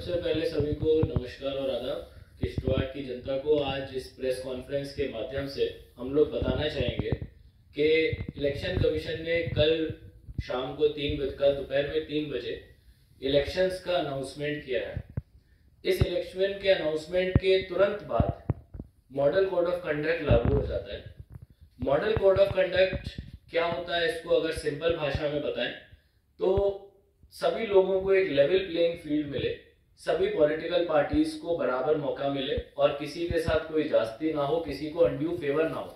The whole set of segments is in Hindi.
सबसे पहले सभी को नमस्कार और आदाब। किश्तवाड़ की जनता को आज इस प्रेस कॉन्फ्रेंस के माध्यम से हम लोग बताना चाहेंगे कि इलेक्शन कमीशन ने कल शाम को दोपहर में 3 बजे इलेक्शंस का अनाउंसमेंट किया है। इस इलेक्शन के अनाउंसमेंट के तुरंत बाद मॉडल कोड ऑफ कंडक्ट लागू हो जाता है। मॉडल कोड ऑफ कंडक्ट क्या होता है, इसको अगर सिंपल भाषा में बताएं तो सभी लोगों को एक लेवल प्लेइंग फील्ड मिले, सभी पॉलिटिकल पार्टीज को बराबर मौका मिले और किसी के साथ कोई जास्ती ना हो, किसी को अनड्यू फेवर ना हो।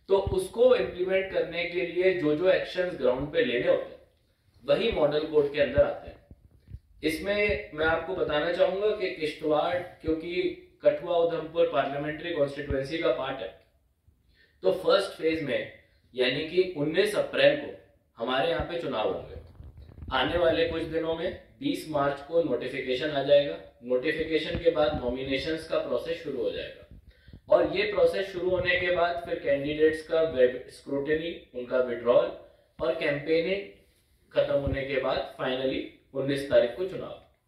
तो उसको इम्प्लीमेंट करने के लिए जो एक्शंस ग्राउंड पे लेने होते हैं वही मॉडल कोड के अंदर आते हैं। इसमें मैं आपको बताना चाहूंगा कि किश्तवाड़ क्योंकि कठुआ उधमपुर पार्लियामेंट्री कॉन्स्टिट्यूएंसी का पार्ट है, तो फर्स्ट फेज में यानी कि 19 अप्रैल को हमारे यहाँ पे चुनाव होंगे। आने वाले कुछ दिनों में 20 मार्च को नोटिफिकेशन आ जाएगा। नोटिफिकेशन के बाद नॉमिनेशंस का प्रोसेस शुरू हो जाएगा और ये प्रोसेस शुरू होने के बाद फिर कैंडिडेट्स का स्क्रूटिनी, उनका विड्रॉल और कैंपेनिंग खत्म होने के बाद फाइनली 19 तारीख को चुनाव।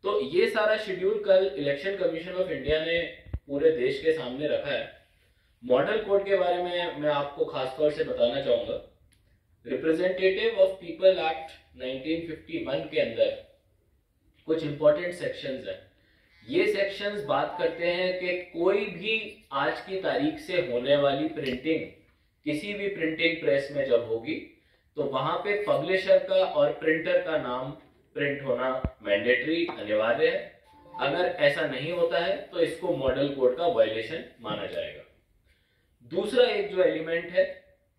तो ये सारा शेड्यूल कल इलेक्शन कमीशन ऑफ इंडिया ने पूरे देश के सामने रखा है। मॉडल कोड के बारे में मैं आपको खासतौर से बताना चाहूंगा। रिप्रेजेंटेटिव ऑफ पीपल एक्ट 1951 के अंदर कुछ इंपॉर्टेंट सेक्शंस हैं। ये सेक्शंस बात करते हैं कि कोई भी आज की तारीख से होने वाली प्रिंटिंग किसी भी प्रिंटिंग प्रेस में जब होगी तो वहां पे पब्लिशर का और प्रिंटर का नाम प्रिंट होना मैंडेटरी, अनिवार्य है। अगर ऐसा नहीं होता है तो इसको मॉडल कोड का वायलेशन माना जाएगा। दूसरा एक जो एलिमेंट है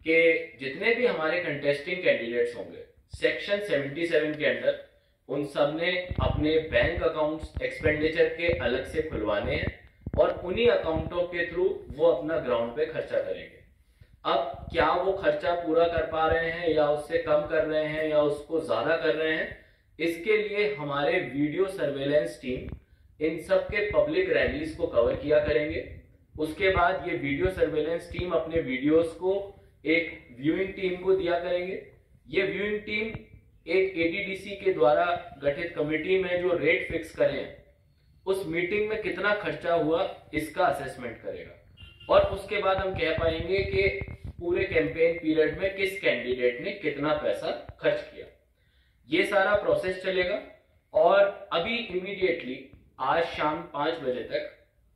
कि जितने भी हमारे कंटेस्टिंग कैंडिडेट्स होंगे सेक्शन 77 के अंदर उन सब ने अपने बैंक अकाउंट्स एक्सपेंडिचर के अलग से खुलवाने हैं और उन्हीं अकाउंटों के थ्रू वो अपना ग्राउंड पे खर्चा करेंगे। अब क्या वो खर्चा पूरा कर पा रहे हैं या उससे कम कर रहे हैं या उसको ज्यादा कर रहे हैं, इसके लिए हमारे वीडियो सर्वेलेंस टीम इन सब के पब्लिक रैलीज को कवर किया करेंगे। उसके बाद ये वीडियो सर्वेलेंस टीम अपने वीडियोस को एक व्यूइंग टीम को दिया करेंगे। ये व्यूइंग टीम एक एडीडीसी के द्वारा गठित कमेटी में जो रेट फिक्स करें उस मीटिंग में कितना खर्चा हुआ इसका असेसमेंट करेगा और उसके बाद हम कह पाएंगे कि पूरे कैंपेन पीरियड में किस कैंडिडेट ने कितना पैसा खर्च किया। ये सारा प्रोसेस चलेगा और अभी इमीडिएटली आज शाम 5 बजे तक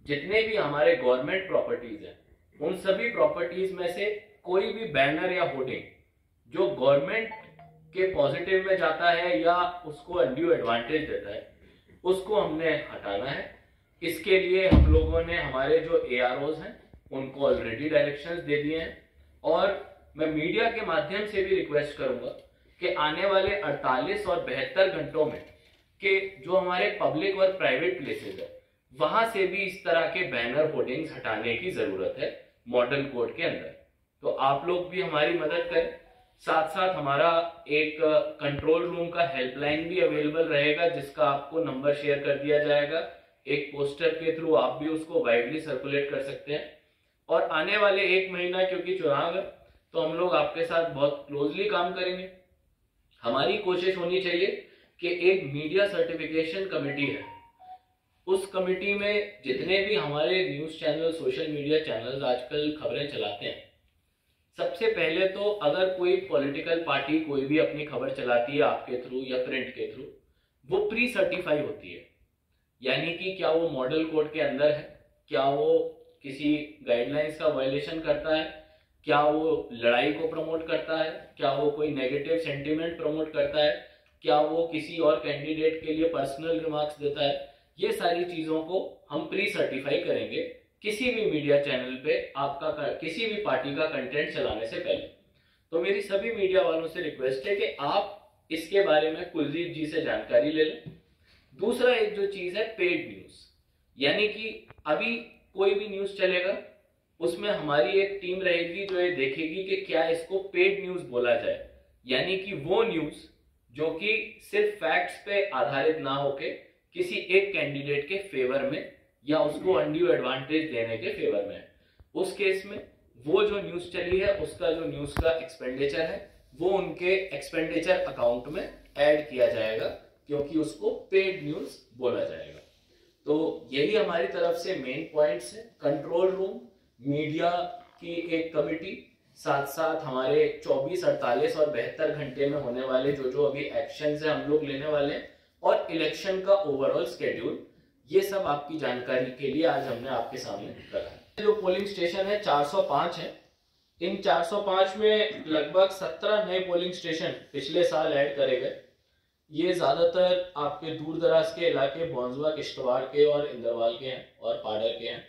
जितने भी हमारे गवर्नमेंट प्रॉपर्टीज हैं उन सभी प्रॉपर्टीज में से कोई भी बैनर या होर्डिंग जो गवर्नमेंट के पॉजिटिव में जाता है या उसको अनड्यू एडवांटेज देता है उसको हमने हटाना है। इसके लिए हम लोगों ने हमारे जो एआरओज हैं उनको ऑलरेडी डायरेक्शंस दे दिए हैं और मैं मीडिया के माध्यम से भी रिक्वेस्ट करूंगा कि आने वाले 48 और 72 घंटों में कि जो हमारे पब्लिक और प्राइवेट प्लेसेस है वहां से भी इस तरह के बैनर होर्डिंग्स हटाने की जरूरत है मॉडल कोड के अंदर। तो आप लोग भी हमारी मदद करें। साथ साथ हमारा एक कंट्रोल रूम का हेल्पलाइन भी अवेलेबल रहेगा जिसका आपको नंबर शेयर कर दिया जाएगा। एक पोस्टर के थ्रू आप भी उसको वाइडली सर्कुलेट कर सकते हैं और आने वाले 1 महीना क्योंकि चुनाव है तो हम लोग आपके साथ बहुत क्लोजली काम करेंगे। हमारी कोशिश होनी चाहिए कि एक मीडिया सर्टिफिकेशन कमेटी है, उस कमेटी में जितने भी हमारे news channel, social media channels आजकल खबरें चलाते हैं, सबसे पहले तो अगर कोई पॉलिटिकल पार्टी कोई भी अपनी खबर चलाती है आपके थ्रू या प्रिंट के थ्रू, वो प्री सर्टिफाई होती है। यानी कि क्या वो मॉडल कोड के अंदर है, क्या वो किसी गाइडलाइंस का वायलेशन करता है, क्या वो लड़ाई को प्रमोट करता है, क्या वो कोई नेगेटिव सेंटिमेंट प्रमोट करता है, क्या वो किसी और कैंडिडेट के लिए पर्सनल रिमार्क्स देता है। ये सारी चीजों को हम प्री सर्टिफाई करेंगे किसी भी मीडिया चैनल पे आपका किसी भी पार्टी का कंटेंट चलाने से पहले। तो मेरी सभी मीडिया वालों से रिक्वेस्ट है कि आप इसके बारे में कुलदीप जी से जानकारी ले लें। दूसरा एक जो चीज है पेड न्यूज, यानी कि अभी कोई भी न्यूज चलेगा उसमें हमारी एक टीम रहेगी जो ये देखेगी कि क्या इसको पेड न्यूज बोला जाए, यानी कि वो न्यूज जो कि सिर्फ फैक्ट्स पे आधारित ना होके किसी एक कैंडिडेट के फेवर में या उसको अनड्यू एडवांटेज देने के फेवर में। उस केस में वो जो न्यूज चली है उसका जो न्यूज का एक्सपेंडिचर है वो उनके एक्सपेंडिचर अकाउंट में ऐड किया जाएगा क्योंकि उसको पेड न्यूज बोला जाएगा। तो यही हमारी तरफ से मेन पॉइंट्स है। कंट्रोल रूम, मीडिया की एक कमिटी, साथ साथ हमारे 24, 48 और 72 घंटे में होने वाले जो अभी एक्शंस है हम लोग लेने वाले हैं, और इलेक्शन का ओवरऑल स्केड्यूल, ये सब आपकी जानकारी के लिए आज हमने आपके सामने रखा है। जो पोलिंग स्टेशन है 405 है। इन 405 में लगभग 17 नए पोलिंग स्टेशन पिछले साल ऐड करे गए। ये ज्यादातर आपके दूर दराज के इलाके बौंसवा, किश्तवाड़ के और इंदरवाल के हैं और पाडर के हैं।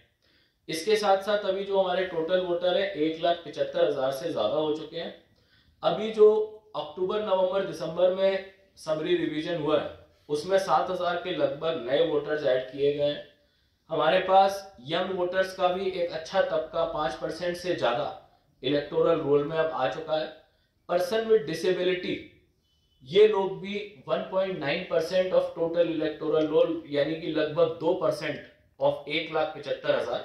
इसके साथ साथ अभी जो हमारे टोटल वोटर है 1,75,000 से ज्यादा हो चुके हैं। अभी जो अक्टूबर, नवंबर, दिसंबर में समरी रिवीजन हुआ है उसमें 7,000 के लगभग नए वोटर्स ऐड किए गए हैं। हमारे पास यंग वोटर्स का भी एक अच्छा तबका 5% से ज्यादा इलेक्टोरल रोल में अब आ चुका है। पर्सन विद डिसेबिलिटी, ये लोग भी 1.9% ऑफ टोटल इलेक्टोरल रोल, यानी कि लगभग 2% ऑफ 1,75,000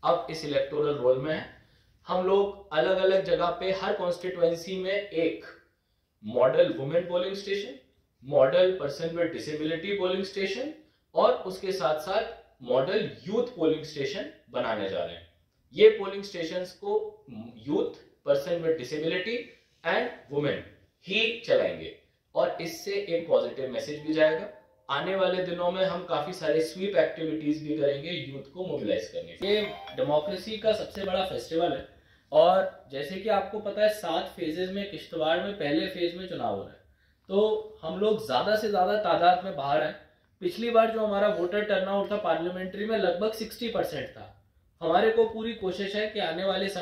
अब इस इलेक्टोरल रोल में है। हम लोग अलग अलग जगह पे हर कॉन्स्टिट्युएंसी में एक model women polling station, model person with disability polling station और उसके साथ साथ मॉडल यूथ पोलिंग स्टेशन बनाने जा रहे हैं। ये पोलिंग स्टेशंस को youth, person with disability and women ही चलाएंगे और इससे एक पॉजिटिव मैसेज भी जाएगा। आने वाले दिनों में हम काफी सारे स्वीप एक्टिविटीज भी करेंगे यूथ को मोबिलाइज करने के। ये डेमोक्रेसी का सबसे बड़ा फेस्टिवल है और जैसे कि आपको पता है 7 फेजेज में किश्तवाड़ में पहले फेज में चुनाव हो रहा है, तो हम लोग ज्यादा से ज्यादा तादाद में बाहर हैं। पिछली बार जो हमारा वोटर टर्नआउट था पार्लियामेंट्री में लगभग 60% था। हमारे को पूरी कोशिश है कि आने वाले समय